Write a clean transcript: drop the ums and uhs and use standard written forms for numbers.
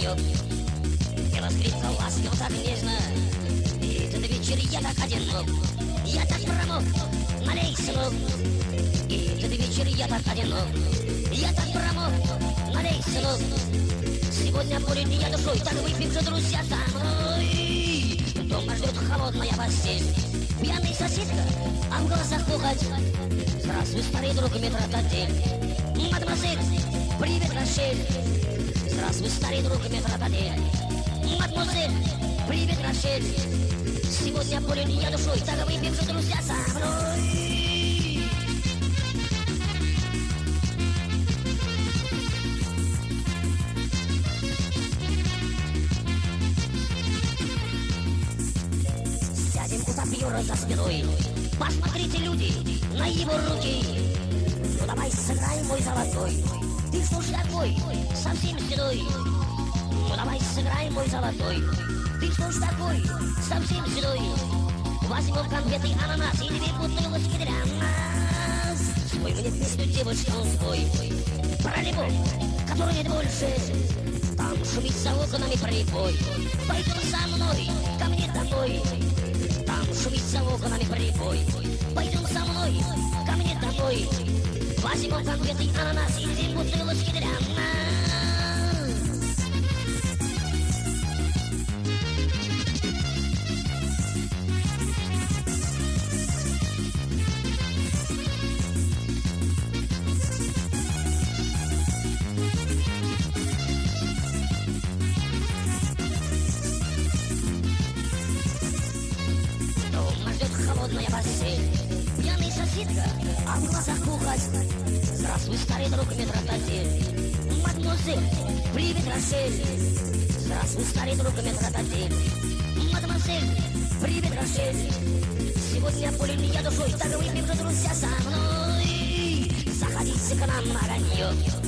огонек. Дело скрипка ласково так нежно, и этот вечер я так одинок. Я так промок, налей, сынок. И этот вечер я так одинок. Я так промок, налей, сынок. Сегодня поле я душой, так выпьем же, друзья, со мной. Дома ждет холодная постель, пьяный соседка, а в глазах пухать. Здравствуй, старый друг, метрдотель. Мадемуазель, привет, Рошель. Здравствуй, старый друг, метрдотель. Мадемуазель, привет, Рошель. Сегодня поле я душой, так выпьем же, друзья, со мной. Сядем у топьера за спиной. Посмотрите, люди, на его руки. Ну давай сыграй, мой золотой. Ты что ж такой, совсем седой? Ну давай сыграй, мой золотой. Ты что ж такой, совсем седой? Возьмем конфеты, ананас и две бутылочки для нас. Спой мне песню, девочка, спой про любовь, которой нет больше. Там шумит за окнами прибой. Пойдем со мной ко мне домой. Там шумит за окнами прибой. Пойдем со мной ко мне домой. Возьмем конфеты, ананас и две бутылочки для нас. Дома ждет холодная постель, пьяный соседка, а в глазах пухать. Здравствуй, старый друг, метрдотель. Мадемуазель, привет, Рошель. Здравствуй, старый друг, метрдотель. Мадемуазель, привет, Рошель. Сегодня поле я душой, так выпьем же, друзья, со мной. Заходите к нам на огонек.